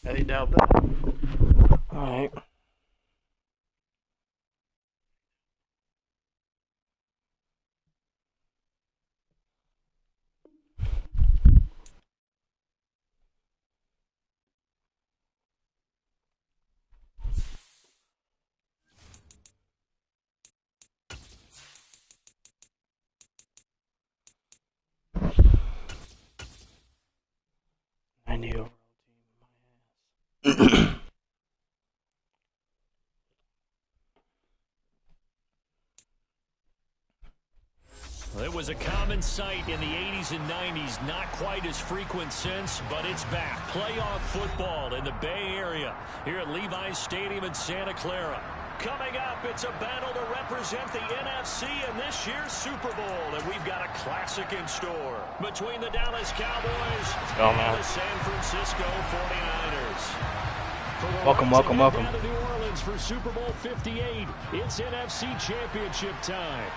I doubt that. Alright. I knew. It was a common sight in the 80s and 90s, not quite as frequent since, but it's back. Playoff football in the Bay Area here at Levi's Stadium in Santa Clara. Coming up, it's a battle to represent the NFC in this year's Super Bowl, and we've got a classic in store between the Dallas Cowboys and the San Francisco 49ers. Welcome. Down to New Orleans for Super Bowl 58. It's NFC Championship time.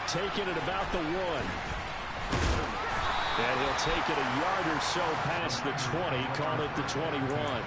Taking it about the 1. And he'll take it a yard or so past the 20, call it the 21.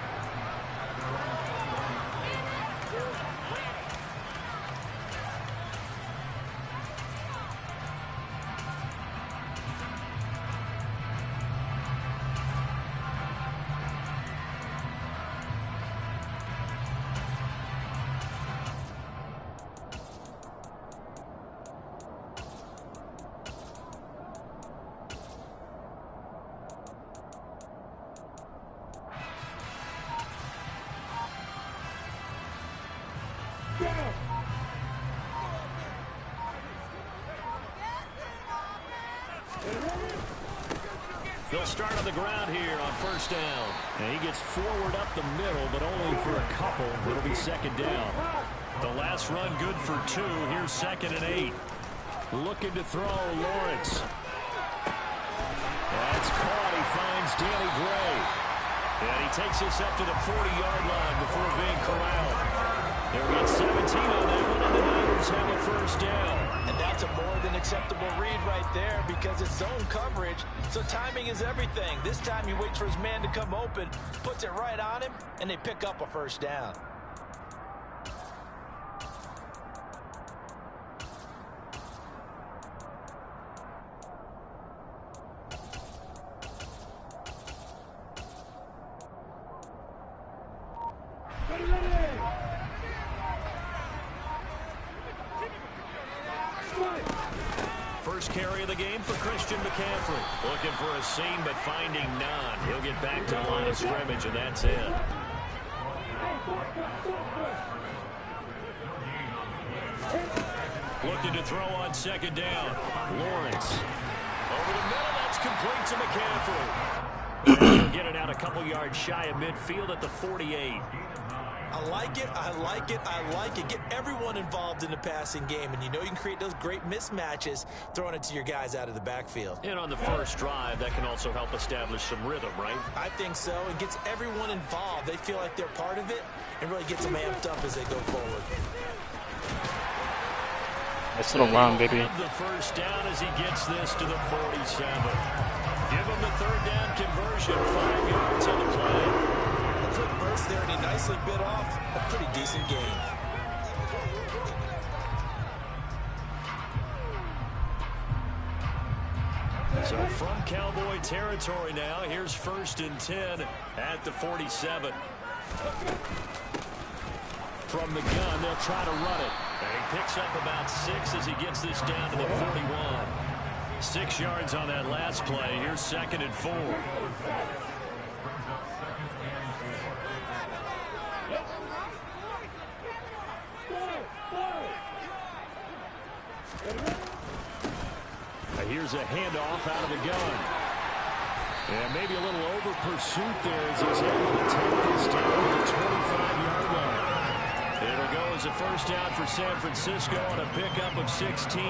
They'll start on the ground here on first down. And he gets forward up the middle, but only for a couple. It'll be second down. The last run good for 2. Here's 2nd and 8. Looking to throw, Lawrence. That's caught. He finds Danny Gray. And he takes us up to the 40-yard line before being corralled. They'll get 17 on that one, and the Niners have a first down. And that's a more than acceptable read right there because it's zone coverage, so timing is everything. This time he waits for his man to come open, puts it right on him, and they pick up a first down. First carry of the game for Christian McCaffrey. Looking for a seam, but finding none. He'll get back to the line of scrimmage, and that's it. Looking to throw on second down. Lawrence. Over the middle, that's complete to McCaffrey. He'll get it out a couple yards shy of midfield at the 48. I like it, I like it, I like it. Get everyone involved in the passing game, and you know you can create those great mismatches throwing it to your guys out of the backfield. And on the first drive, that can also help establish some rhythm, right? I think so. It gets everyone involved. They feel like they're part of it and really gets them amped up as they go forward. Nice little run, baby. The first down as he gets this to the 47. Give him the third down conversion. 5 yards on the play. A quick burst there, and he nicely bit off a pretty decent gain. So from Cowboy territory now, here's 1st and 10 at the 47. From the gun, they'll try to run it. And he picks up about 6 as he gets this down to the 41. 6 yards on that last play. Here's 2nd and 4. Here's a handoff out of the gun. And maybe a little over pursuit there as he's able to take this down to the 25-yard line. It'll go as a first down for San Francisco on a pickup of 16.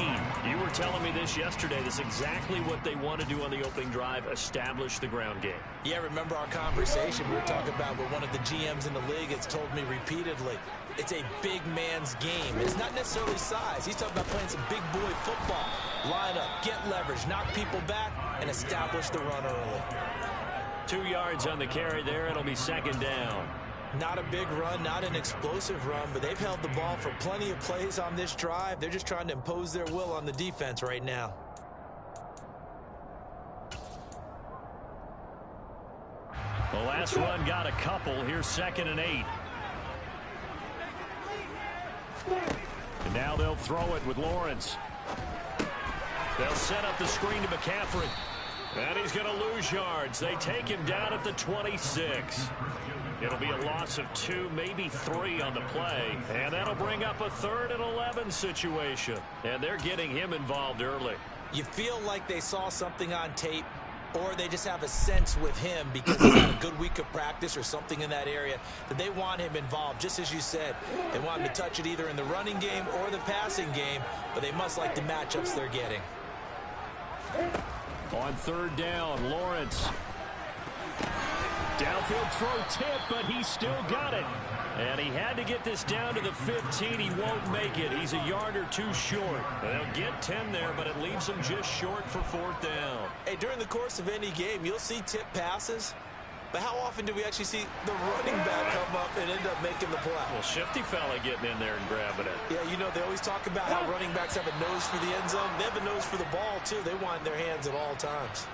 You were telling me this yesterday. That's exactly what they want to do on the opening drive, establish the ground game. Yeah, remember our conversation we were talking about with one of the GMs in the league has told me repeatedly. It's a big man's game. It's not necessarily size. He's talking about playing some big boy football. Line up, get leverage, knock people back, and establish the run early. 2 yards on the carry there. It'll be second down. Not a big run, not an explosive run, but they've held the ball for plenty of plays on this drive. They're just trying to impose their will on the defense right now. The last run got a couple. Here's 2nd and 8. And now they'll throw it with Lawrence. They'll set up the screen to McCaffrey. And he's going to lose yards. They take him down at the 26. It'll be a loss of 2, maybe 3 on the play. And that'll bring up a 3rd and 11 situation. And they're getting him involved early. You feel like they saw something on tape, or they just have a sense with him because he's had a good week of practice or something in that area that they want him involved. Just as you said, they want him to touch it either in the running game or the passing game, but they must like the matchups they're getting. On 3rd down, Lawrence. Downfield throw tip, but he still got it. And he had to get this down to the 15. He won't make it. He's a yard or 2 short. They'll get 10 there, but it leaves him just short for 4th down. Hey, during the course of any game, you'll see tip passes, but how often do we actually see the running back come up and end up making the play? Well, shifty fella getting in there and grabbing it. Yeah, you know, they always talk about how running backs have a nose for the end zone. They have a nose for the ball, too. They want in their hands at all times.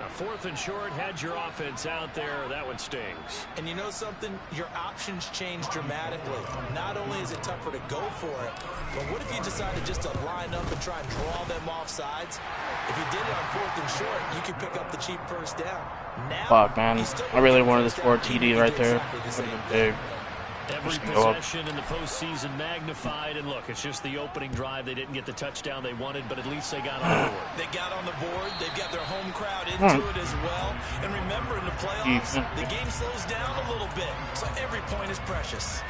Now, 4th and short, had your offense out there. That one stings. And you know something? Your options change dramatically. Not only is it tougher to go for it, but what if you decided just to line up and try and draw them off sides? If you did it on 4th and short, you could pick up the cheap 1st down. Now, fuck, man. I really wanted this 4 TD right there. Big. Every possession in the postseason magnified, and look, it's just the opening drive. They didn't get the touchdown they wanted, but at least they got on the board. They got on the board. They've got their home crowd into it as well. And remember, in the playoffs, the game slows down a little bit, so every point is precious.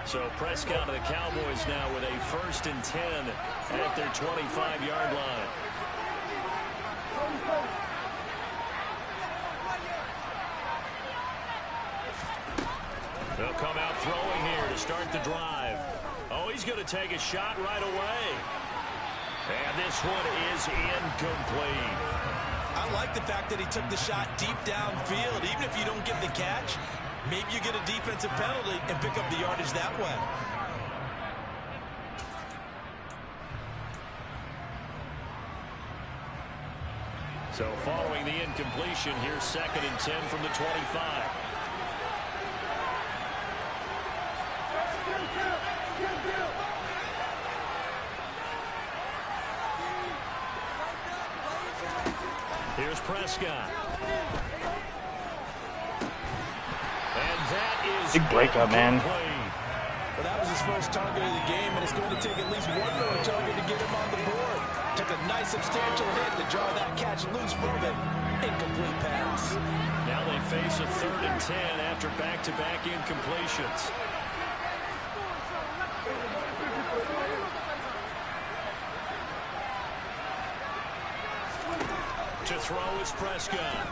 So Prescott of the Cowboys now with a 1st and 10 at their 25-yard line. They'll come out throwing here to start the drive. Oh, he's going to take a shot right away. And this one is incomplete. I like the fact that he took the shot deep downfield. Even if you don't get the catch, maybe you get a defensive penalty and pick up the yardage that way. So following the incompletion, here's 2nd and 10 from the 25. Here's Prescott. And that is big breakup, man. Well, that was his first target of the game, and it's going to take at least one more target to get him on the board. Took a nice substantial hit to draw that catch loose from it. Incomplete pass. Now they face a 3rd and 10 after back-to-back incompletions. To throw is Prescott.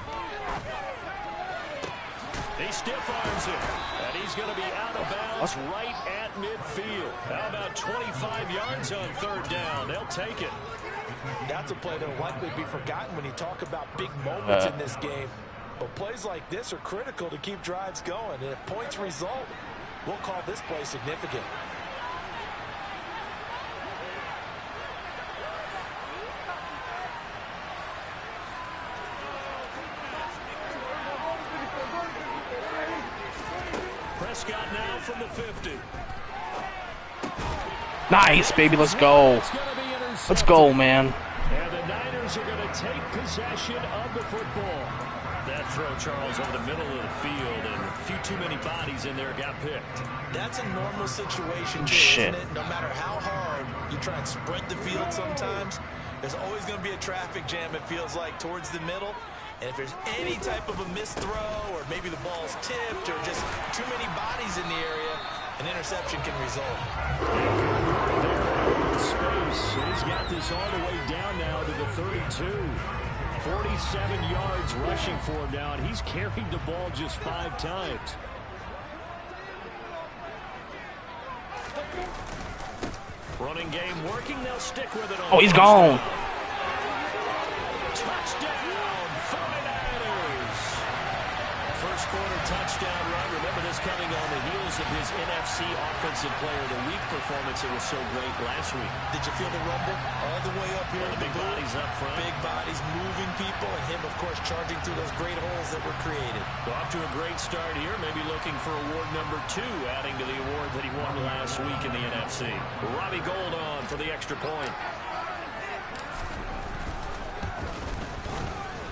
He stiff arms it, and he's going to be out of bounds right at midfield. How about 25 yards on 3rd down? They'll take it. That's a play that will likely be forgotten when you talk about big moments in this game. But plays like this are critical to keep drives going. And if points result, we'll call this play significant. Prescott now from the 50. Nice, baby. Let's go. Let's go, man. And the Niners are going to take possession of the football. That throw, Charles, over the middle of the field, and a few too many bodies in there got picked. That's a normal situation, Shit. isn't it? No matter how hard you try and spread the field sometimes, there's always going to be a traffic jam, it feels like, towards the middle. And if there's any type of a missed throw or maybe the ball's tipped or just too many bodies in the area, an interception can result. Space. He's got this all the way down now to the 32. 47 yards rushing for him now, and he's carried the ball just 5 times. Running game working. They'll stick with it. Oh, he's gone. Touchdown, 49ers. First quarter touchdown run. Remember this coming on the heels of his NFC Offensive Player of the Week performance. It was so great last week. Did you feel the rumble all the way up here? The big bodies up front. Big bodies moving people, and him, of course, charging through those great holes that were created. So off to a great start here. Maybe looking for award number 2, adding to the award that he won last week in the NFC. Robbie Gould on for the extra point.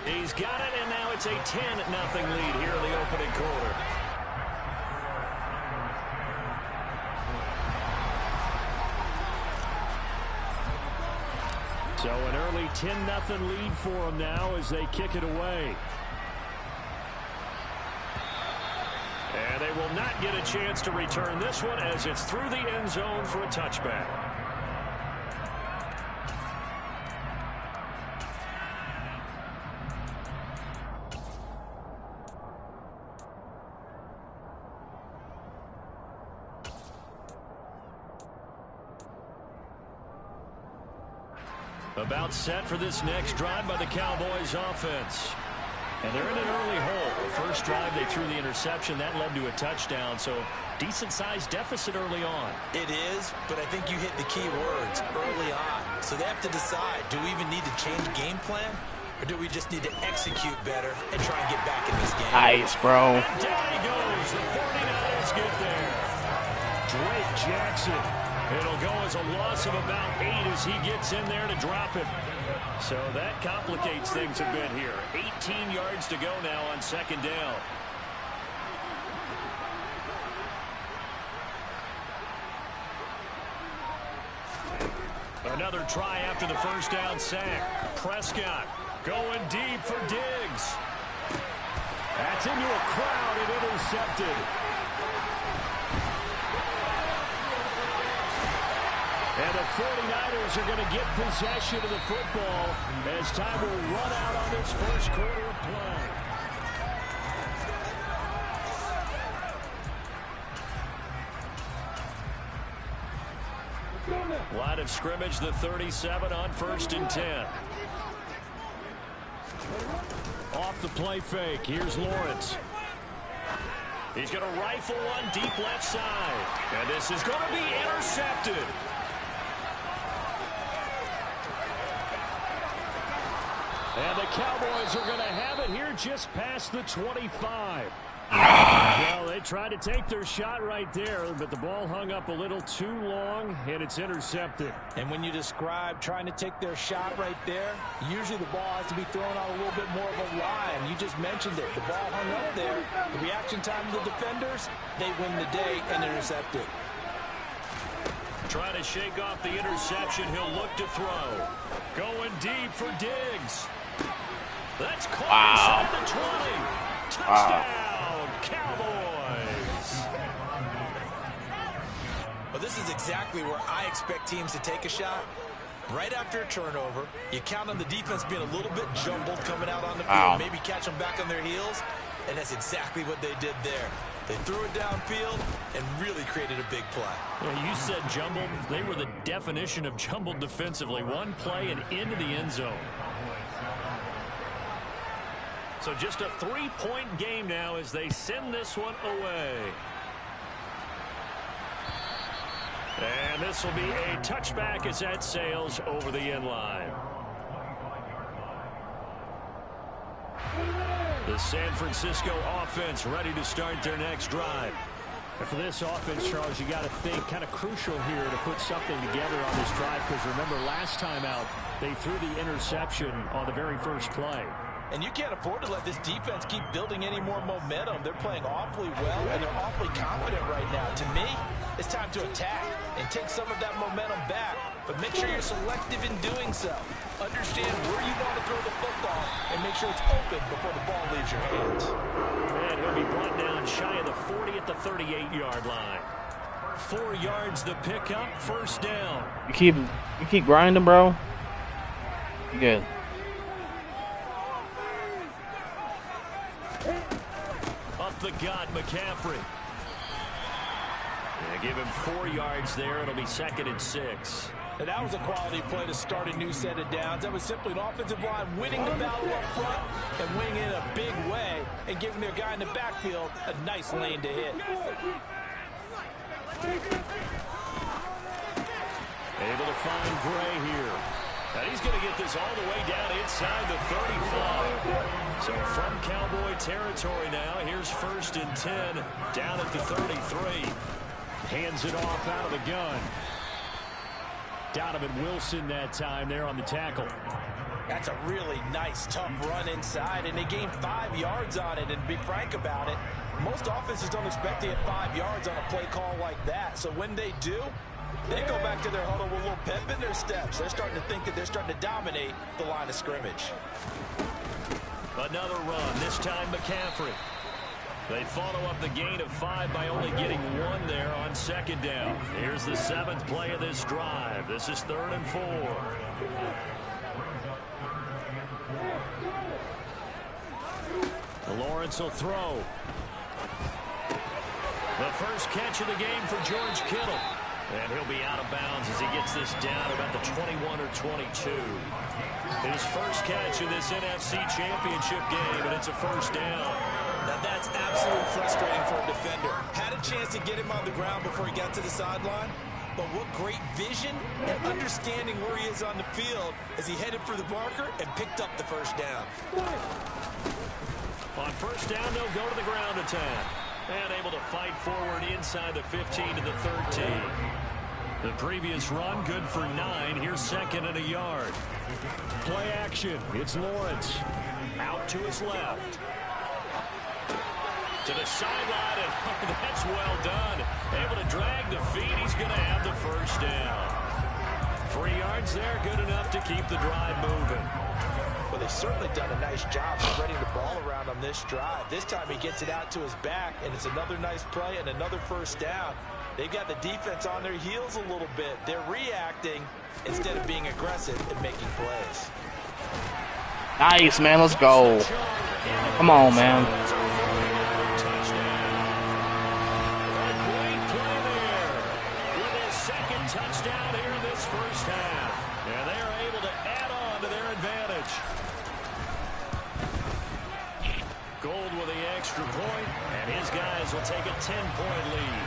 He's got it, and now it's a 10-0 lead here in the opening quarter. So an early 10-0 lead for them now as they kick it away. And they will not get a chance to return this one as it's through the end zone for a touchback. About set for this next drive by the Cowboys offense. And they're in an early hole. The first drive, they threw the interception. That led to a touchdown, so decent-sized deficit early on. It is, but I think you hit the key words, early on. So they have to decide, do we even need to change game plan, or do we just need to execute better and try and get back in this game? Nice, bro. And down he goes. The 49ers get there. Drake Jackson. It'll go as a loss of about 8 as he gets in there to drop it. So that complicates things a bit here. 18 yards to go now on second down. Another try after the first down sack. Prescott going deep for Diggs. That's into a crowd and intercepted. And the 49ers are going to get possession of the football as time will run out on this first quarter of play. Line of scrimmage, the 37 on 1st and 10. Off the play fake. Here's Lawrence. He's going to rifle one deep left side. And this is going to be intercepted. And the Cowboys are going to have it here just past the 25. Well, they tried to take their shot right there, but the ball hung up a little too long, and it's intercepted. And when you describe trying to take their shot right there, usually the ball has to be thrown out a little bit more of a line. You just mentioned it. The ball hung up there. The reaction time of the defenders, they win the day and intercept it. Trying to shake off the interception. He'll look to throw. Going deep for Diggs. That's caught inside the 20. Touchdown, Cowboys. Well, this is exactly where I expect teams to take a shot. Right after a turnover, you count on the defense being a little bit jumbled coming out on the field, maybe catch them back on their heels, and that's exactly what they did there. They threw it downfield and really created a big play. Well, you said jumbled. They were the definition of jumbled defensively. One play and into the end zone. So just a 3-point game now as they send this one away. And this will be a touchback as that sails over the end line. The San Francisco offense ready to start their next drive. And for this offense, Charles, you got to think kind of crucial here to put something together on this drive, because remember last time out, they threw the interception on the very first play. And you can't afford to let this defense keep building any more momentum. They're playing awfully well, and they're awfully confident right now. To me, it's time to attack and take some of that momentum back. But make sure you're selective in doing so. Understand where you want to throw the football and make sure it's open before the ball leaves your hands. And he'll be brought down shy of the 40 at the 38-yard line. 4 yards the pickup, first down. You keep grinding, bro. You good. Up the gut, McCaffrey. Yeah, give him 4 yards there. It'll be 2nd and 6. And that was a quality play to start a new set of downs. That was simply an offensive line winning the battle up front and winning it in a big way and giving their guy in the backfield a nice lane to hit. Able to find Gray here. And he's going to get this all the way down inside the 35. So from Cowboy territory now, here's 1st and 10 down at the 33. Hands it off out of the gun. Donovan Wilson that time there on the tackle. That's a really nice, tough run inside, and they gained 5 yards on it. And to be frank about it, most offenses don't expect to get 5 yards on a play call like that. So when they do, they go back to their huddle with a little pep in their steps. They're starting to think that they're starting to dominate the line of scrimmage. Another run, this time McCaffrey. They follow up the gain of 5 by only getting 1 there on 2nd down. Here's the 7th play of this drive. This is 3rd and 4. Lawrence will throw. The first catch of the game for George Kittle. And he'll be out of bounds as he gets this down about the 21 or 22. His first catch in this NFC Championship game, and it's a first down. Now that's absolutely frustrating for a defender. Had a chance to get him on the ground before he got to the sideline, but what great vision and understanding where he is on the field as he headed for the marker and picked up the first down. On first down, they'll go to the ground attack. And able to fight forward inside the 15 to the 13. The previous run, good for 9. Here's 2nd and a yard. Play action. It's Lawrence. Out to his left. To the sideline, and that's well done. Able to drag the feet. He's going to have the first down. 3 yards there, good enough to keep the drive moving. Well, they've certainly done a nice job spreading the ball around on this drive. This time he gets it out to his back, and it's another nice play and another first down. They've got the defense on their heels a little bit. They're reacting instead of being aggressive and making plays. Nice, man. Let's go. Come on, man. Touchdown here in this first half. And they are able to add on to their advantage. Gold with the extra point, and his guys will take a 10-point lead.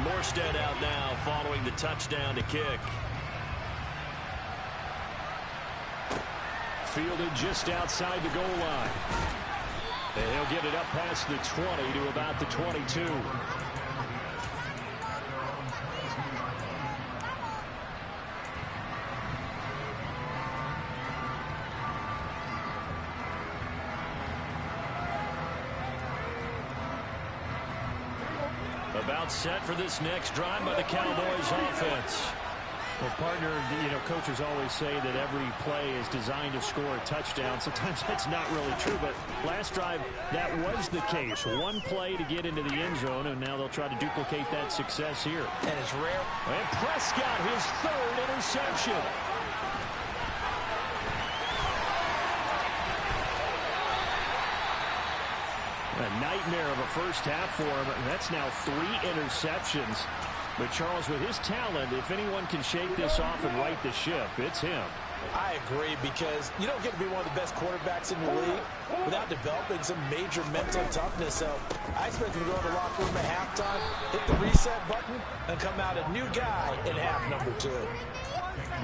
Morstead out now following the touchdown to kick. Fielded just outside the goal line. And he'll get it up past the 20 to about the 22. About set for this next drive by the Cowboys offense. Well, partner, coaches always say that every play is designed to score a touchdown. Sometimes that's not really true, but last drive, that was the case. One play to get into the end zone, and now they'll try to duplicate that success here. And it's rare. And Prescott, his 3rd interception. A nightmare of a first half for him. That's now 3 interceptions. But Charles, with his talent, if anyone can shake this off and right the ship, it's him. I agree, because you don't get to be one of the best quarterbacks in the league without developing some major mental toughness. So I expect him to go to the locker room at halftime, hit the reset button, and come out a new guy in half number 2.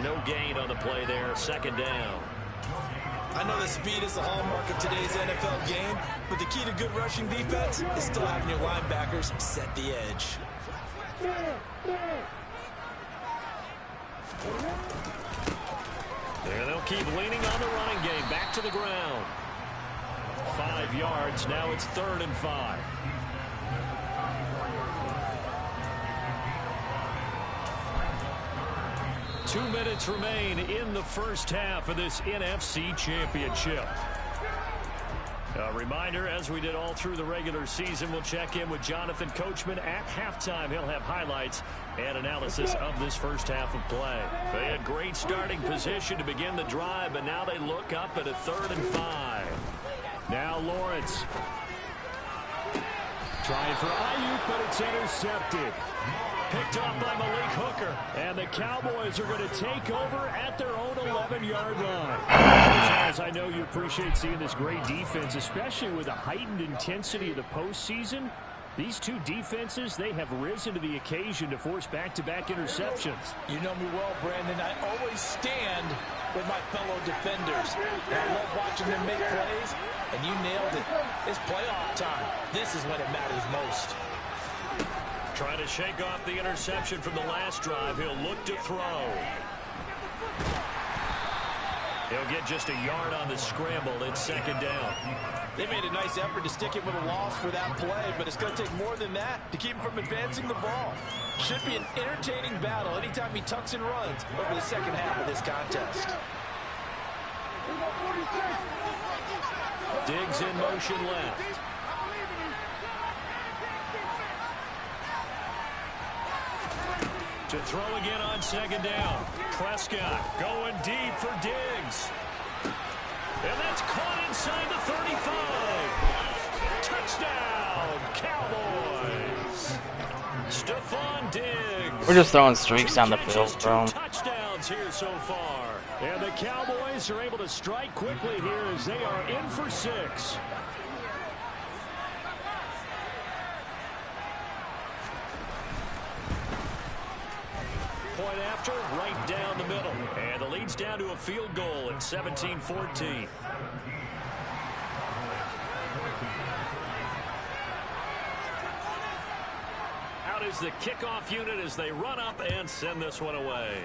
No gain on the play there. 2nd down. I know that speed is the hallmark of today's NFL game, but the key to good rushing defense is still having your linebackers set the edge. And they'll keep leaning on the running game. Back to the ground. 5 yards. Now it's 3rd and 5. Two minutes remain in the first half of this NFC Championship. A reminder, as we did all through the regular season, we'll check in with Jonathan Coachman at halftime. He'll have highlights and analysis of this first half of play. They had great starting position to begin the drive, but now they look up at a 3rd and 5. Now Lawrence. Trying for Ayuk, but it's intercepted. Picked off by Malik Hooker. And the Cowboys are going to take over at their own 11-yard line. Charles, I know you appreciate seeing this great defense, especially with the heightened intensity of the postseason. These two defenses, they have risen to the occasion to force back-to-back interceptions. You know me well, Brandon. I always stand with my fellow defenders. And I love watching them make plays, and you nailed it. It's playoff time. This is when it matters most. Trying to shake off the interception from the last drive. He'll look to throw. He'll get just a yard on the scramble. It's 2nd down. They made a nice effort to stick him with a loss for that play, but it's going to take more than that to keep him from advancing the ball. Should be an entertaining battle anytime he tucks and runs over the second half of this contest. Diggs in motion left. To throw again on 2nd down. Prescott going deep for Diggs. And that's caught inside the 35. Touchdown, Cowboys. Stephon Diggs. We're just throwing streaks down the field, bro. Touchdowns here so far. And the Cowboys are able to strike quickly here as they are in for 6. Point after, right down the middle. And the lead's down to a field goal at 17-14. Out is the kickoff unit as they run up and send this one away.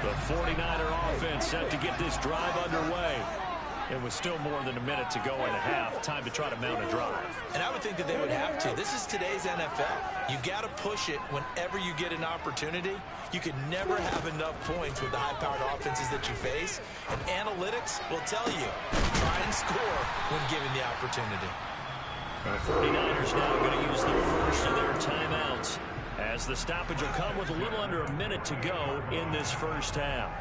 The 49er offense set to get this drive underway. It was still more than a minute to go in the half. Time to try to mount a drive. And I would think that they would have to. This is today's NFL. You got to push it whenever you get an opportunity. You can never have enough points with the high-powered offenses that you face. And analytics will tell you, try and score when given the opportunity. The 49ers now going to use the first of their timeouts, as the stoppage will come with a little under a minute to go in this first half.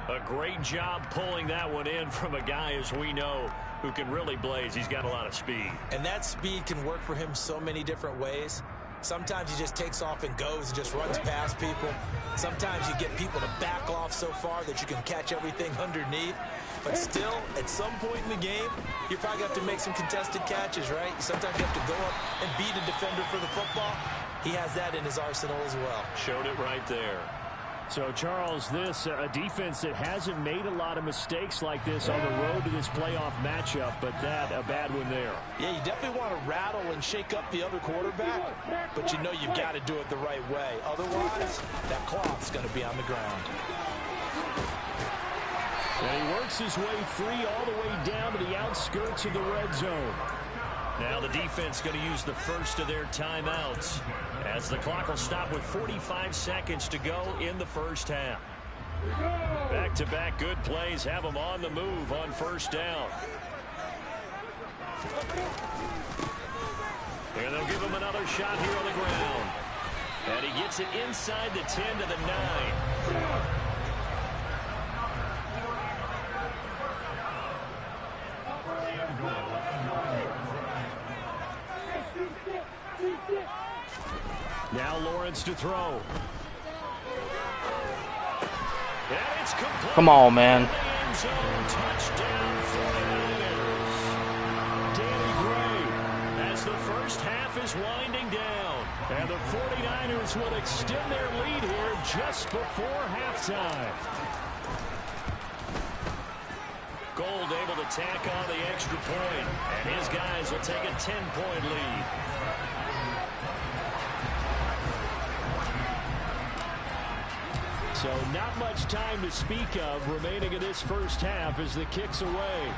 A great job pulling that one in from a guy, as we know, who can really blaze. He's got a lot of speed. And that speed can work for him so many different ways. Sometimes he just takes off and goes and just runs past people. Sometimes you get people to back off so far that you can catch everything underneath. But still, at some point in the game, you probably have to make some contested catches, right? Sometimes you have to go up and beat a defender for the football. He has that in his arsenal as well. Showed it right there. So, Charles, this a defense that hasn't made a lot of mistakes like this on the road to this playoff matchup, but that a bad one there. Yeah, you definitely want to rattle and shake up the other quarterback, but you know you've got to do it the right way. Otherwise, that clock's going to be on the ground. And he works his way free all the way down to the outskirts of the red zone. Now the defense going to use the first of their timeouts, as the clock will stop with 45 seconds to go in the first half. Back-to-back good plays have them on the move on first down. And they'll give him another shot here on the ground. And he gets it inside the 10 to the 9. Now Lawrence to throw. And it's complete. Come on, man. Touchdown 49ers. Danny Gray, as the first half is winding down. Chargers will extend their lead here just before halftime. Gold able to tack on the extra point, and his guys will take a 10-point lead. So not much time to speak of remaining in this first half as the kick's away.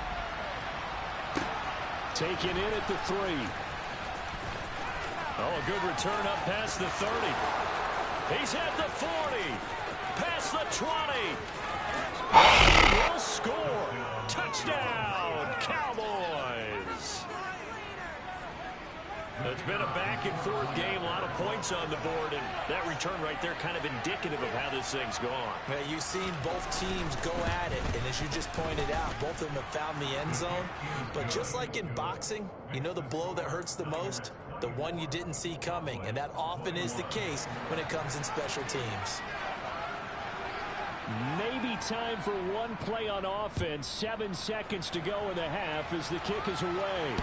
Taken in at the 3. Oh, a good return up past the 30. He's at the 40. Past the 20. He will score. Touchdown, Cowboys. It's been a back-and-forth game, a lot of points on the board, and that return right there kind of indicative of how this thing's gone. Yeah, you've seen both teams go at it, and as you just pointed out, both of them have found the end zone. But just like in boxing, you know the blow that hurts the most? The one you didn't see coming, and that often is the case when it comes in special teams. Maybe time for one play on offense. 7 seconds to go in the half as the kick is away.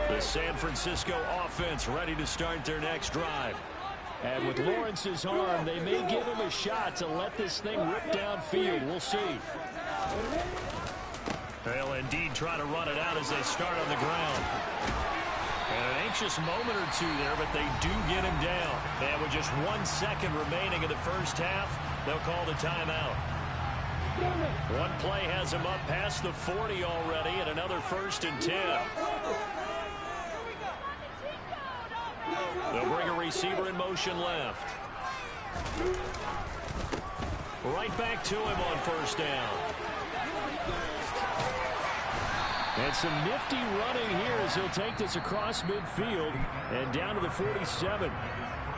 The San Francisco offense ready to start their next drive. And with Lawrence's arm, they may give him a shot to let this thing rip downfield. We'll see. They'll indeed try to run it out as they start on the ground. And an anxious moment or two there, but they do get him down. And with just 1 second remaining in the first half, they'll call the timeout. One play has him up past the 40 already, and another 1st and 10. They'll bring a receiver in motion left. Right back to him on 1st down. And some nifty running here as he'll take this across midfield and down to the 47.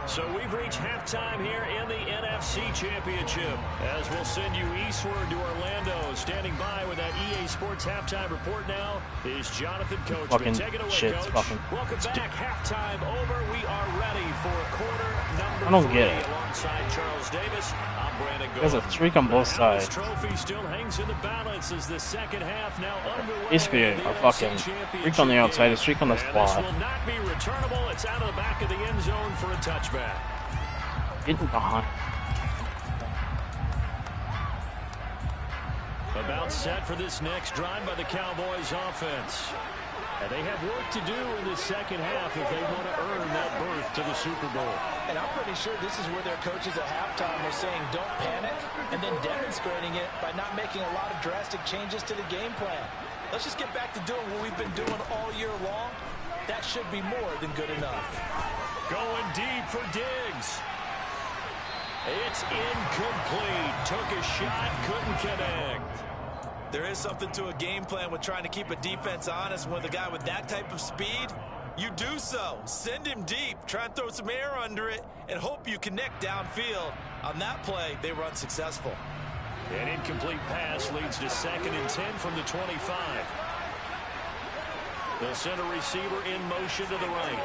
So we've reached halftime here in the NFC Championship as we'll send you eastward to Orlando. Standing by with that EA Sports halftime report now is Jonathan Coachman. Fucking take it away, shit, Coach. fucking Welcome back. Halftime over. We are ready for quarter number I don't 3 get it. alongside Charles Davis. I'm Brandon There's a streak on both sides. This trophy still hangs in the balance as the second half now underway. Basically a fucking streak on the outside, a streak on the And this spot. will not be returnable. It's out of the back of the end zone for a touchback. Getting behind. About set for this next drive by the Cowboys offense. And they have work to do in the second half if they want to earn that berth to the Super Bowl. And I'm pretty sure this is where their coaches at halftime were saying don't panic, and then demonstrating it by not making a lot of drastic changes to the game plan. Let's just get back to doing what we've been doing all year long. That should be more than good enough. Going deep for Diggs. It's incomplete. Took a shot, couldn't connect. There is something to a game plan with trying to keep a defense honest. With a guy with that type of speed, you do so. Send him deep. Try and throw some air under it and hope you connect downfield. On that play, they were unsuccessful. An incomplete pass leads to 2nd and 10 from the 25. They'll send a receiver in motion to the right.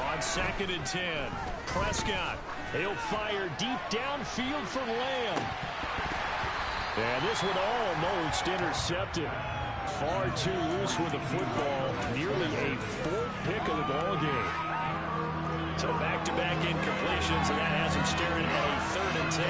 On 2nd and 10, Prescott. He'll fire deep downfield for Lamb. And this one almost intercepted. Far too loose with the football. Nearly a 4th pick of the ball game. So back-to-back incompletions, and that has him staring at a 3rd and 10.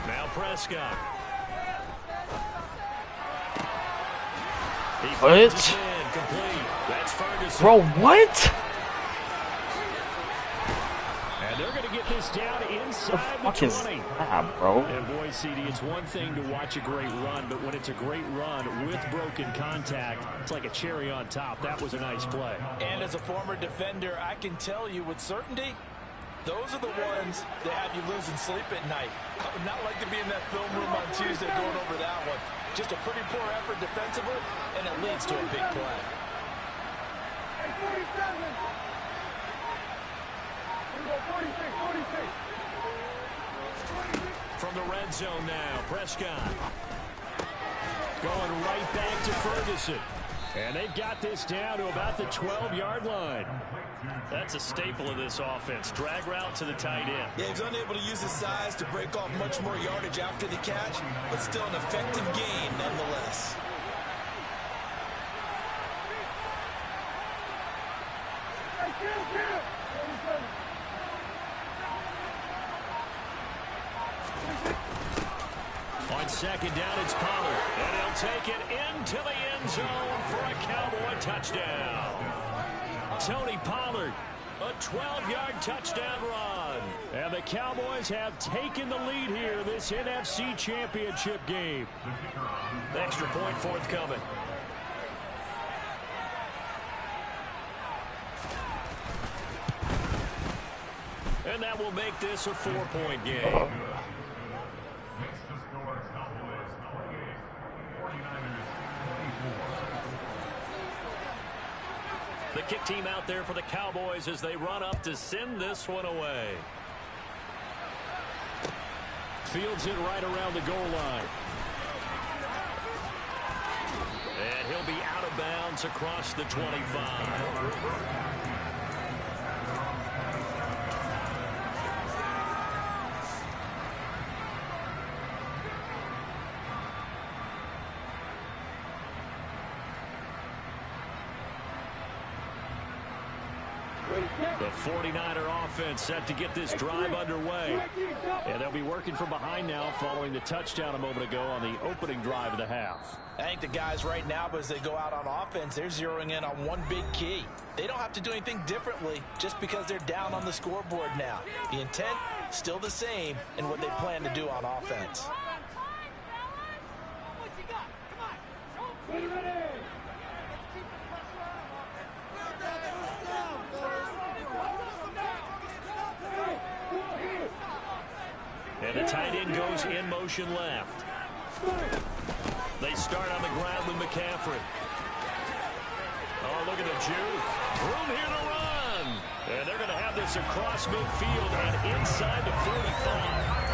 Now Prescott. What? Bro, what? And they're going to get this down inside the 20. What is that, bro? And boy, CD, it's one thing to watch a great run, but when it's a great run with broken contact, it's like a cherry on top. That was a nice play. And as a former defender, I can tell you with certainty, Those are the ones that have you losing sleep at night. I would not like to be in that film room on Tuesday going over that one. Just a pretty poor effort defensively, and it leads to a big play. From the red zone now, Prescott. Going right back to Ferguson. And they've got this down to about the 12-yard line. That's a staple of this offense. Drag route to the tight end. Yeah, he's unable to use his size to break off much more yardage after the catch, but still an effective gain nonetheless. On second down, it's Pollard. And he'll take it into the end zone for a Cowboy touchdown. Tony Pollard, a 12-yard touchdown run. And the Cowboys have taken the lead here this NFC Championship game. Extra point forthcoming. And that will make this a 4-point game. The kick team out there for the Cowboys as they run up to send this one away. Fields it right around the goal line. And he'll be out of bounds across the 25. The 49er offense set to get this drive underway. And they'll be working from behind now following the touchdown a moment ago on the opening drive of the half. I think the guys right now, as they go out on offense, they're zeroing in on one big key. They don't have to do anything differently just because they're down on the scoreboard now. The intent, still the same in what they plan to do on offense. And the tight end goes in motion left. They start on the ground with McCaffrey. Oh, look at the juke. Room here to run. And they're going to have this across midfield and inside the 45.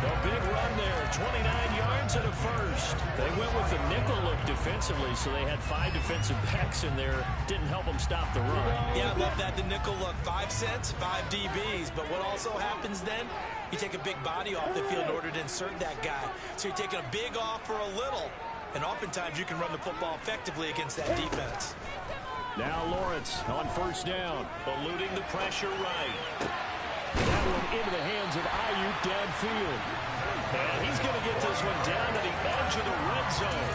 A big run there, 29 yards and a first. They went with the nickel look defensively, so they had 5 defensive backs in there. Didn't help them stop the run. Yeah, I love that, the nickel look. 5 cents, 5 DBs. But what also happens then, you take a big body off the field in order to insert that guy. So you're taking a big off for a little. And oftentimes you can run the football effectively against that defense. Now Lawrence on first down, eluding the pressure right. That one into the hands of Ayuk downfield. And he's going to get this one down to the edge of the red zone.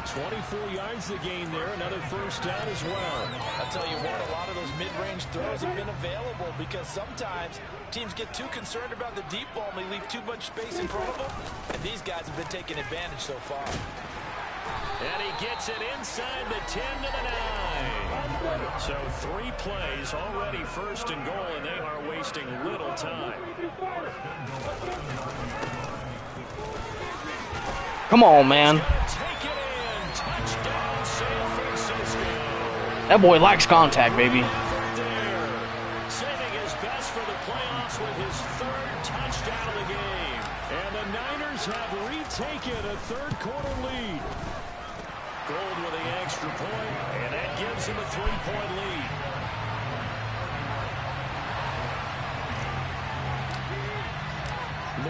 24 yards the gain there, another first down as well. I'll tell you what, a lot of those mid-range throws have been available because sometimes teams get too concerned about the deep ball and they leave too much space in front of them. And these guys have been taking advantage so far. And he gets it inside the 10 to the 9. So 3 plays already first and goal, and they are wasting little time. Come on, man. Take it in. Touchdown, San Francisco. That boy likes contact, baby. There. Saving his best for the playoffs with his 3rd touchdown of the game. And the Niners have retaken a third-quarter lead. Gold with the extra point, and that gives him a 3-point lead.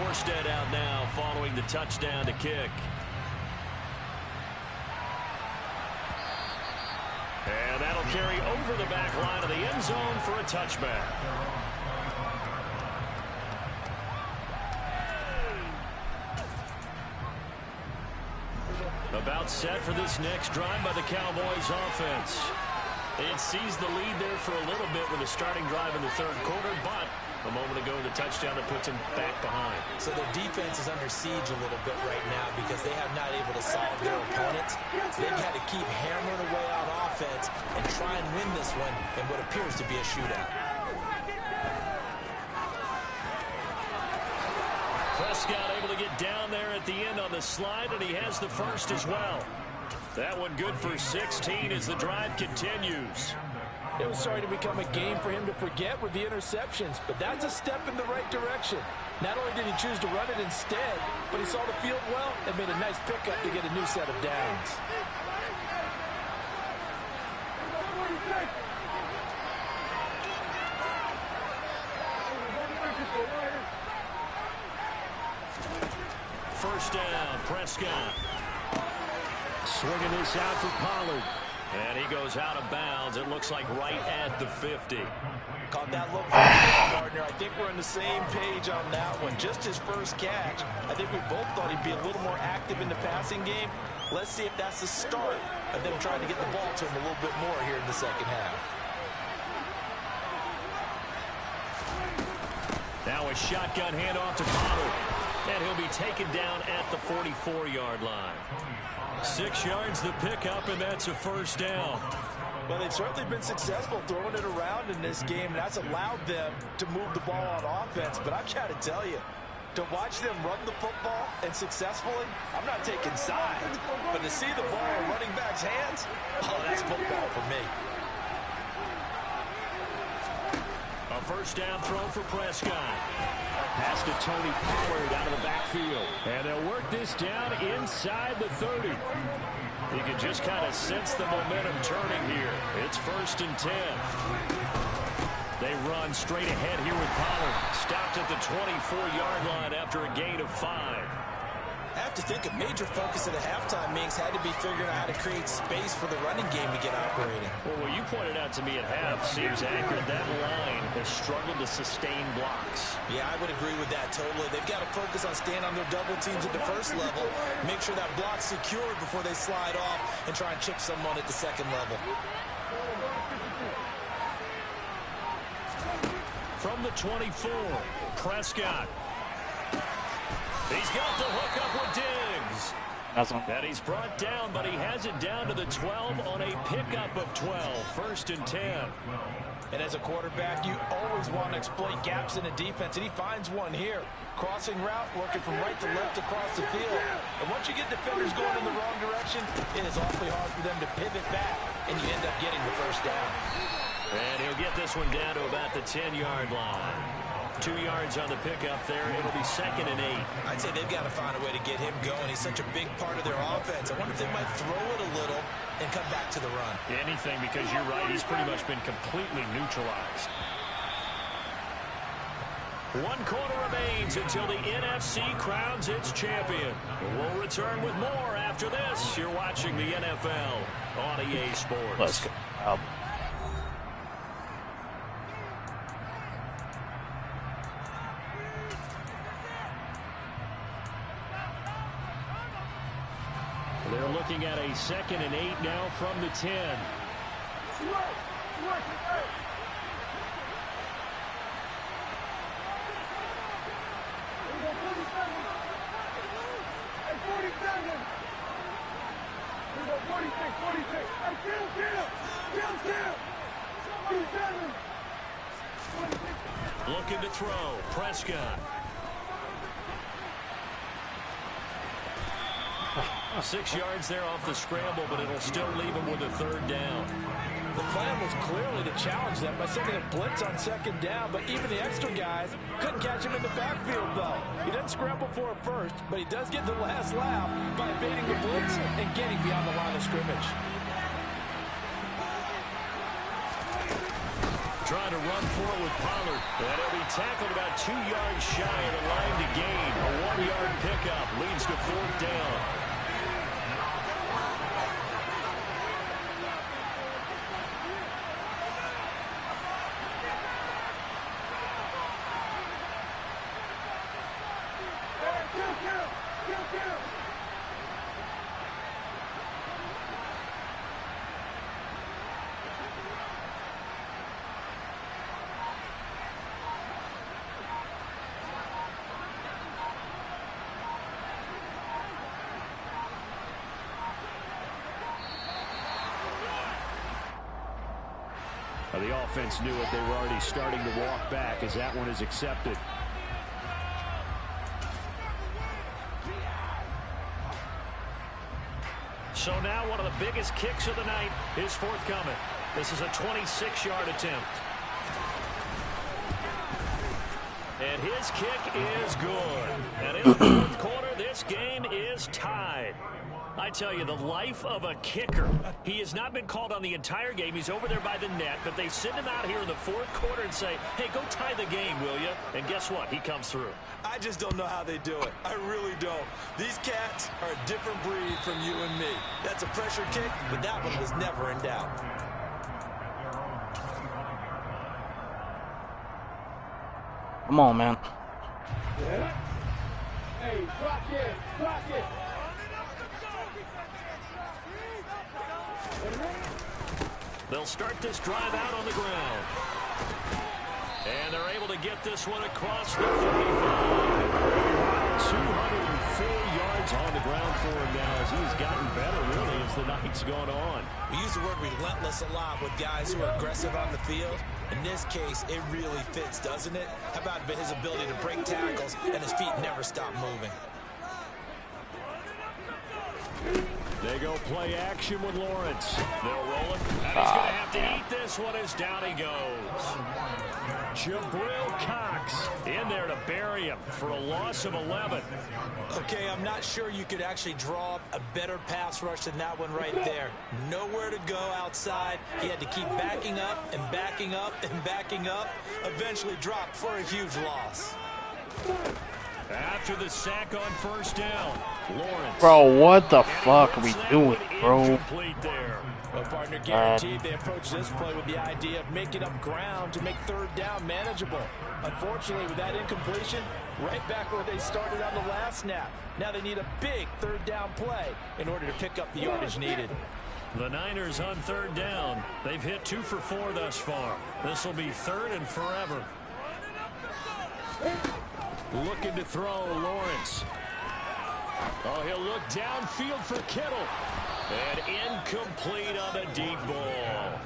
Morstead out now following the touchdown to kick. And that'll carry over the back line of the end zone for a touchback. About set for this next drive by the Cowboys offense. It sees the lead there for a little bit with a starting drive in the 3rd quarter, but a moment ago the touchdown that puts him back behind. So their defense is under siege a little bit right now because they have not able to solve their opponents. So they've had to keep hammering away on offense and try and win this one in what appears to be a shootout. Prescott able to get down there at the end on the slide, and he has the first as well. That one good for 16 as the drive continues. It was starting to become a game for him to forget with the interceptions, but that's a step in the right direction. Not only did he choose to run it instead, but he saw the field well and made a nice pickup to get a new set of downs. First down, Prescott. Swinging this out for Pollard. And he goes out of bounds. It looks like right at the 50. Caught that look from the partner. I think we're on the same page on that one. Just his first catch. I think we both thought he'd be a little more active in the passing game. Let's see if that's the start of them trying to get the ball to him a little bit more here in the second half. Now a shotgun handoff to Pollard. And he'll be taken down at the 44-yard line. 6 yards the pickup, and that's a first down. Well, they've certainly been successful throwing it around in this game, and that's allowed them to move the ball on offense. But I've got to tell you, to watch them run the football and successfully, I'm not taking sides. But to see the ball in running back's hands, oh, that's football for me. A first down throw for Prescott. Pass to Tony Pollard out of the backfield. And they'll work this down inside the 30. You can just kind of sense the momentum turning here. It's 1st and 10. They run straight ahead here with Pollard. Stopped at the 24-yard line after a gain of 5. I have to think a major focus of the halftime meetings had to be figuring out how to create space for the running game to get operating. Well, what you pointed out to me at half seems accurate. That line has struggled to sustain blocks. Yeah, I would agree with that totally. They've got to focus on staying on their double teams at the first level, make sure that block's secured before they slide off and try and chip someone at the second level. From the 24, Prescott. He's got the hook up with Diggs. Awesome. And he's brought down, but he has it down to the 12 on a pickup of 12. 1st and 10. And as a quarterback, you always want to exploit gaps in the defense, and he finds one here. Crossing route, working from right to left across the field. And once you get defenders going in the wrong direction, it is awfully hard for them to pivot back, and you end up getting the first down. And he'll get this one down to about the 10-yard line. 2 yards on the pickup there. It'll be 2nd and 8. I'd say they've got to find a way to get him going. He's such a big part of their offense. I wonder if they might throw it a little and come back to the run. Anything, because you're right. He's pretty much been completely neutralized. 1 quarter remains until the NFC crowns its champion. We'll return with more after this. You're watching the NFL on EA Sports. Let's go. They're looking at a 2nd and 8 now from the 10. Looking to throw, Prescott. 6 yards there off the scramble, but it'll still leave him with a 3rd down. The plan was clearly to challenge them by sending a blitz on 2nd down, but even the extra guys couldn't catch him in the backfield, though. He doesn't scramble for a first, but he does get the last laugh by evading the blitz and getting beyond the line of scrimmage. Trying to run forward Pollard. And he'll be tackled about 2 yards shy of the line to gain. A 1-yard pickup leads to 4th down. The offense knew it. They were already starting to walk back as that one is accepted. biggest kicks of the night is forthcoming. This is a 26-yard attempt. And his kick is good. And in the fourth quarter, this game is tied. I tell you, the life of a kicker. He has not been called on the entire game. He's over there by the net, but they send him out here in the fourth quarter and say, hey, go tie the game, will you? And guess what? He comes through. I just don't know how they do it. I really don't. These cats are a different breed from you and me. That's a pressure kick, but that one was never in doubt. Come on, man. Hey, block it, block it. They'll start this drive out on the ground. And they're able to get this one across the 45. 204 yards on the ground for him now as he's gotten better, really, as the night's gone on. We use the word relentless a lot with guys who are aggressive on the field. In this case, it really fits, doesn't it? How about his ability to break tackles and his feet never stop moving? They go play action with Lawrence. They'll roll it. And he's going to have to eat this one as down he goes. Jabril Cox In there to bury him for a loss of 11. Okay, I'm not sure you could actually draw up a better pass rush than that one right there. Nowhere to go outside. He had to keep backing up and backing up and backing up. Eventually dropped for a huge loss. After the sack on first down, Lawrence. Bro, what the fuck are we doing, bro? Incomplete there. Well, partner, guaranteed they approach this play with the idea of making up ground to make third down manageable. Unfortunately, with that incompletion, right back where they started on the last snap. Now they need a big third down play in order to pick up the yardage needed. The Niners on third down. They've hit 2 for 4 thus far. This will be third and forever. looking to throw, Lawrence. Oh, he'll look downfield for Kittle. And incomplete on the deep ball.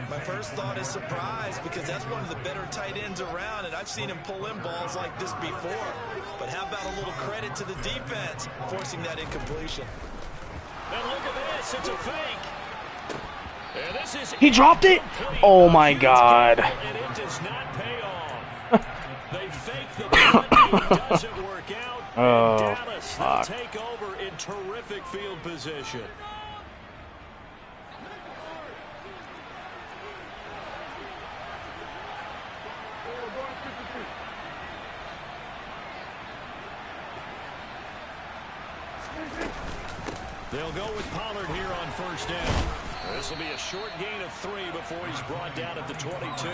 My first thought is surprise, because that's one of the better tight ends around, and I've seen him pull in balls like this before. But how about a little credit to the defense forcing that incompletion? And look at this, it's a fake. And this is He dropped it? Oh my God. And it does not pay off. They fake the punt, it doesn't work out. Oh, and Dallas, fuck. they'll take over in terrific field position. They'll go with Pollard here on first down. This will be a short gain of 3 before he's brought down at the 22.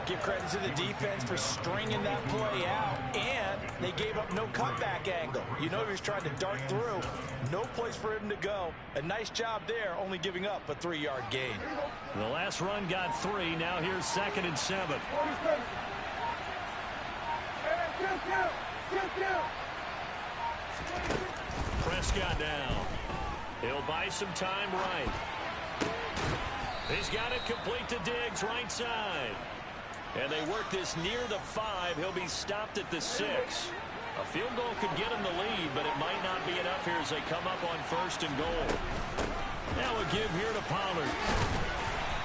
Give credit to the defense for stringing that play out, and they gave up no cutback angle. You know he was trying to dart through. No place for him to go. A nice job there, only giving up a 3-yard gain. The last run got 3. Now here's 2nd and 7. Prescott down. He'll buy some time right. He's got it complete to Diggs, right side. And they work this near the 5. He'll be stopped at the 6. A field goal could get him the lead, but it might not be enough here as they come up on 1st and goal. Now a give here to Pollard.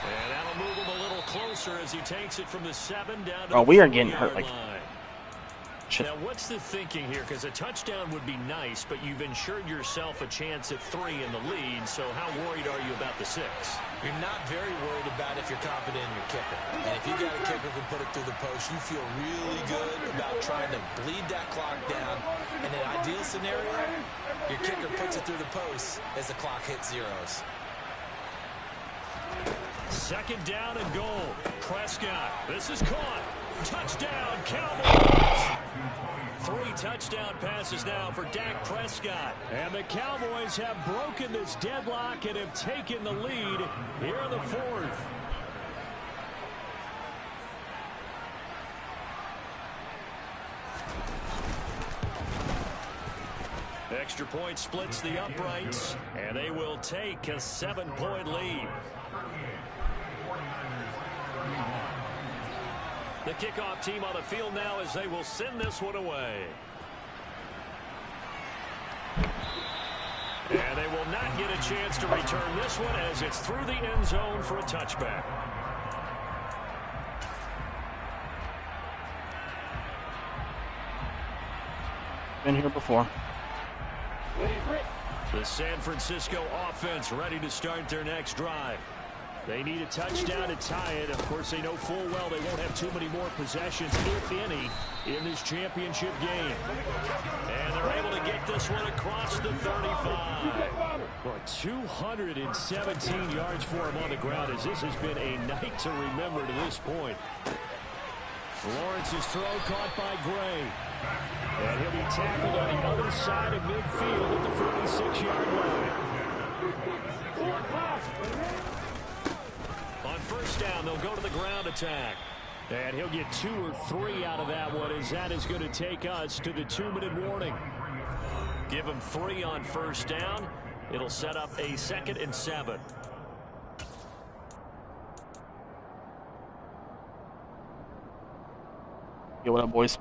And that'll move him a little closer as he takes it from the 7 down to the We are getting hurt like line. Now, what's the thinking here? Because a touchdown would be nice, but you've ensured yourself a chance at 3 in the lead, so how worried are you about the 6? You're not very worried about if you're confident in your kicker. And if you got a kicker who can put it through the post, you feel really good about trying to bleed that clock down. In an ideal scenario, your kicker puts it through the post as the clock hits zeros. 2nd down and goal. Prescott. This is caught. Touchdown, Cowboys. 3 touchdown passes now for Dak Prescott. And the Cowboys have broken this deadlock and have taken the lead here in the 4th. Extra point splits the uprights, and they will take a 7-point lead. The kickoff team on the field now as they will send this one away. And they will not get a chance to return this one as it's through the end zone for a touchback. Been here before. The San Francisco offense ready to start their next drive. They need a touchdown to tie it. Of course, they know full well they won't have too many more possessions, if any, in this championship game. And they're able to get this one across the 35. Well, 217 yards for him on the ground, as this has been a night to remember to this point. Lawrence's throw caught by Gray. And he'll be tackled on the other side of midfield at the 46-yard line. On first down, they'll go to the ground attack. And he'll get 2 or 3 out of that one, as that is going to take us to the 2-minute warning. Give him 3 on first down. It'll set up a 2nd and 7. Yo, what up, boys?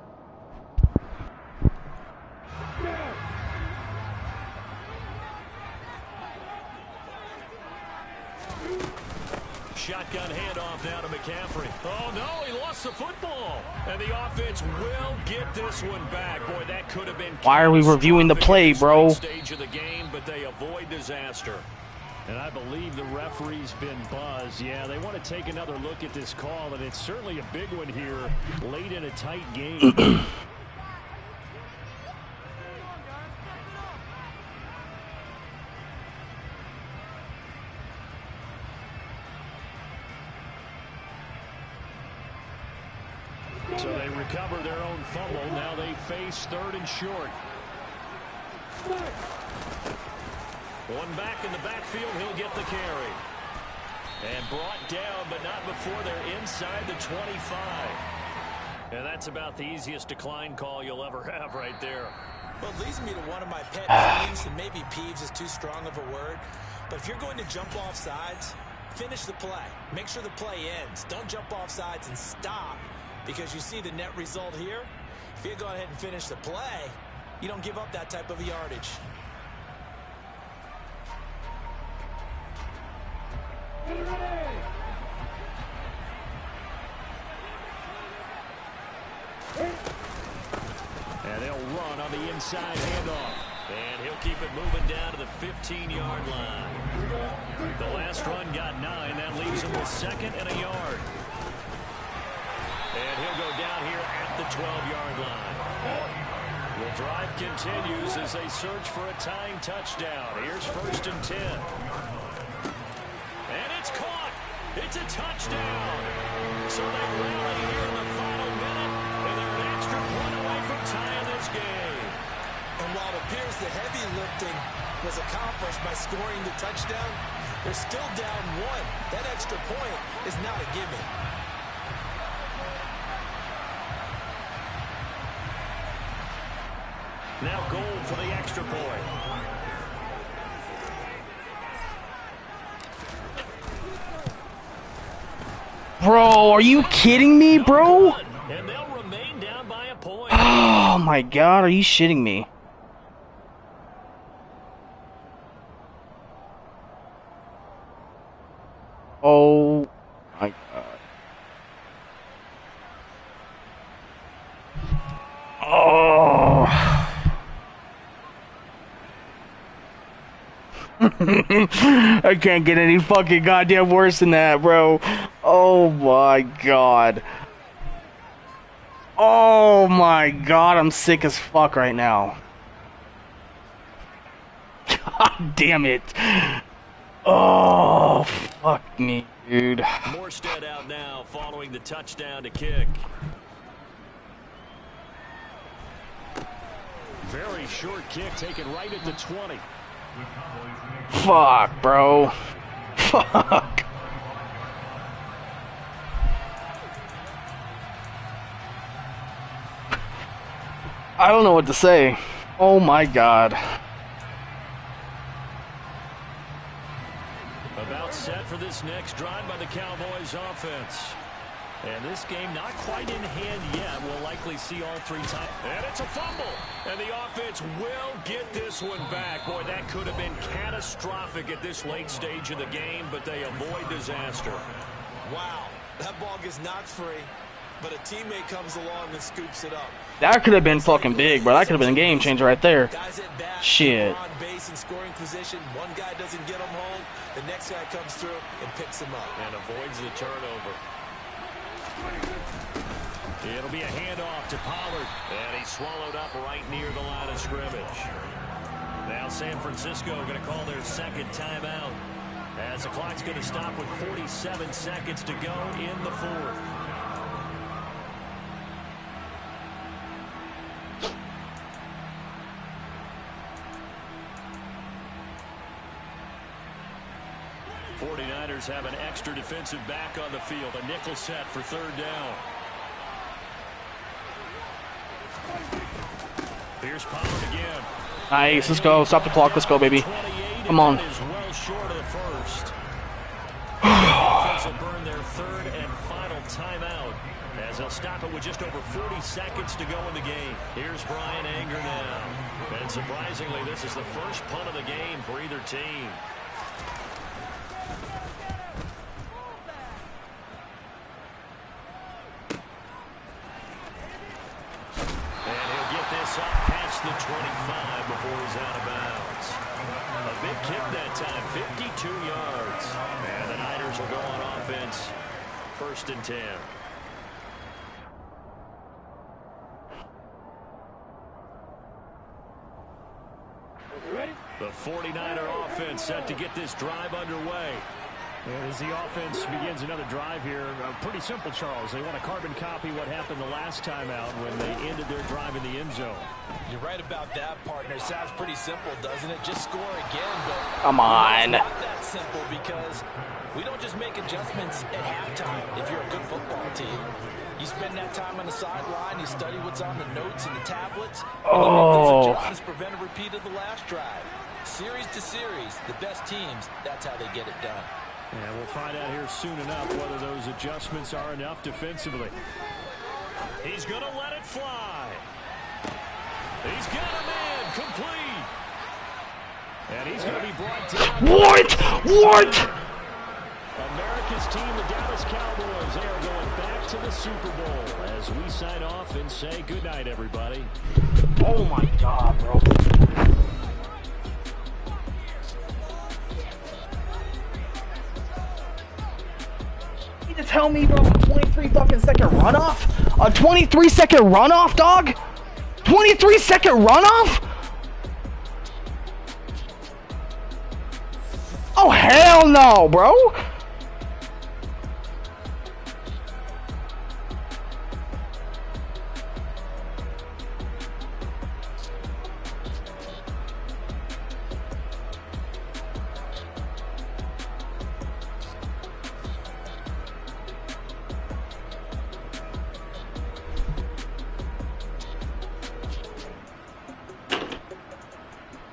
Shotgun handoff now to McCaffrey. Oh, no, he lost the football. And the offense will get this one back. Boy, that could have been... Why are we reviewing the play, bro? ...stage of the game, but they avoid disaster. And I believe the referee's been buzzed. Yeah, they want to take another look at this call, and it's certainly a big one here late in a tight game. So they recover their own fumble. Now they face 3rd and short. One back in the backfield, he'll get the carry. And brought down, but not before they're inside the 25. And that's about the easiest decline call you'll ever have right there. Well, it leads me to one of my pet peeves, and maybe peeves is too strong of a word. But if you're going to jump off sides, finish the play. Make sure the play ends. Don't jump off sides and stop, because you see the net result here. If you go ahead and finish the play, you don't give up that type of yardage. And they'll run on the inside handoff. And he'll keep it moving down to the 15-yard line. The last run got 9. That leaves him with 2nd and a yard. And he'll go down here at the 12-yard line. The drive continues as they search for a tying touchdown. Here's 1st and 10. And it's caught. It's a touchdown. So they rally here in the final minute, and they're an extra point away from tying this game. And while it appears the heavy lifting was accomplished by scoring the touchdown, they're still down 1. That extra point is not a given. Now goal for the extra point. Bro, are you kidding me, bro? And they'll remain down by a point. Oh my god, are you shitting me? Oh my god. Oh. I can't get any fucking goddamn worse than that, bro. Oh my god. Oh my god, I'm sick as fuck right now. God damn it. Oh, fuck me, dude. Morstead out now following the touchdown to kick. Very short kick taken right at the 20. Fuck, bro. Fuck. I don't know what to say. Oh my god. About set for this next drive by the Cowboys offense. And this game not quite in hand yet. We'll likely see all 3 times. And it's a fumble. And the offense will get this one back. Boy, that could have been catastrophic at this late stage of the game, but they avoid disaster. Wow, that ball gets knocked free, but a teammate comes along and scoops it up. That could have been fucking big, bro. That could have been a game changer right there. Guys at bat, Shit. on base and scoring position. One guy doesn't get him home. The next guy comes through and picks him up. And avoids the turnover. It'll be a handoff to Pollard. And he's swallowed up right near the line of scrimmage. Now San Francisco going to call their second timeout, as the clock's going to stop with 47 seconds to go in the 4th. Have an extra defensive back on the field. A nickel set for 3rd down. Here's Pollard again. Nice. Let's go. Stop the clock. Let's go, baby. Come on. Is well short of the first. The offense will burn their 3rd and final timeout, as they'll stop it with just over 40 seconds to go in the game. Here's Brian Anger now. And surprisingly, this is the first punt of the game for either team. Up past the 25 before he's out of bounds. A big kick that time, 52 yards. And the Niners will go on offense, 1st and 10. The 49er offense set to get this drive underway. And as the offense begins another drive here, pretty simple, Charles. They want to carbon copy what happened the last time out when they ended their drive in the end zone. You're right about that, partner. Sounds pretty simple, doesn't it? Just score again, but Come on. it's not that simple, because we don't just make adjustments at halftime if you're a good football team. You spend that time on the sideline, you study what's on the notes and the tablets, and you make those adjustments, prevent a repeat of the last drive. Series to series, the best teams, that's how they get it done. And we'll find out here soon enough whether those adjustments are enough defensively. He's going to let it fly. He's got a man complete. And he's going to be brought down. What? America's team, the Dallas Cowboys, they are going back to the Super Bowl as we sign off and say goodnight, everybody. Oh my God, bro. To tell me, bro, a 23 fucking second runoff? A 23-second runoff, dog? 23-second runoff? Oh, hell no, bro.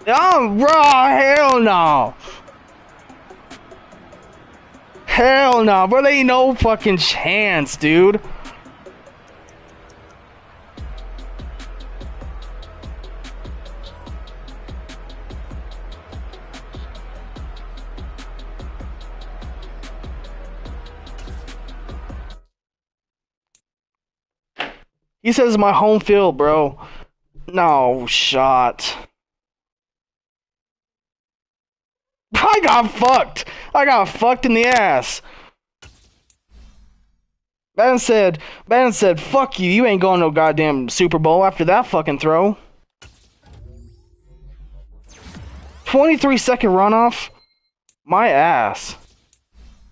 Oh, bro, hell no. Hell no, bro, there ain't no fucking chance, dude. He says my home field, bro. No shot. I got fucked. I got fucked in the ass. Madden said, fuck you. You ain't going no goddamn Super Bowl after that fucking throw. 23-second runoff. My ass.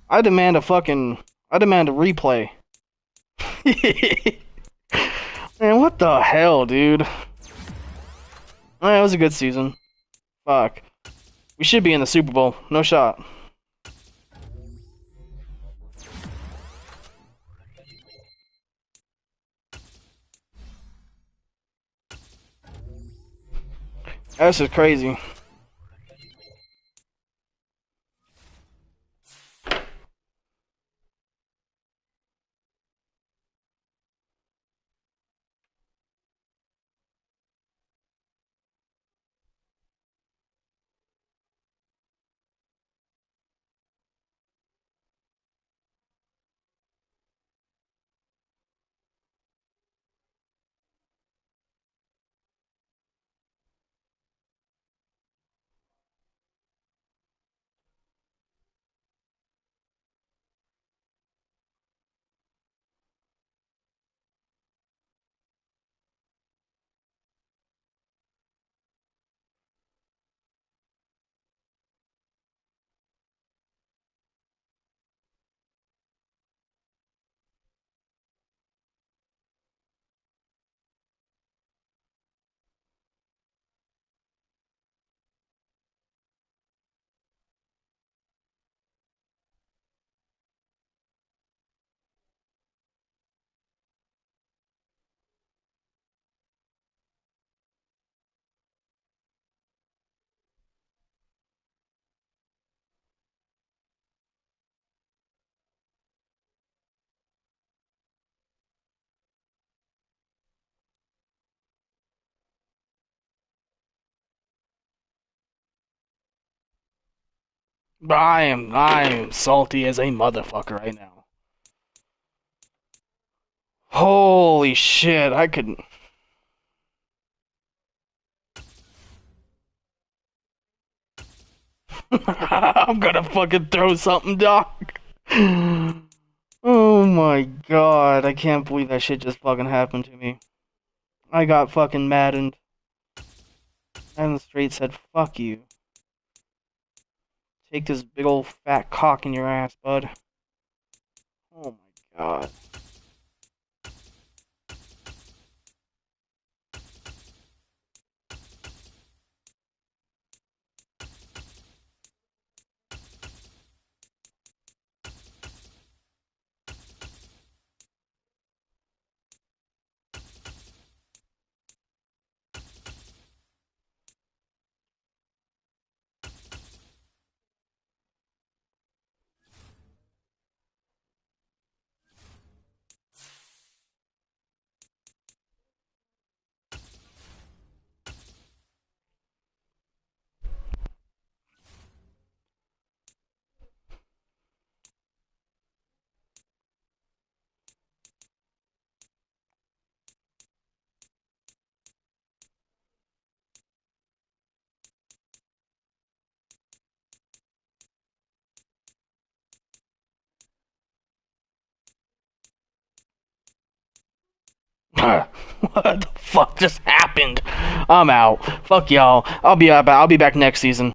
I demand a replay. Man, what the hell, dude? That was a good season. Fuck. We should be in the Super Bowl. No shot. This is crazy. I am salty as a motherfucker right now. Holy shit, I could. I'm gonna fucking throw something, Doc. Oh my god, I can't believe that shit just fucking happened to me. I got fucking maddened. And straight said, fuck you. Take this big old fat cock in your ass, bud. Oh my god. What the fuck just happened? I'm out. Fuck y'all. I'll be back next season.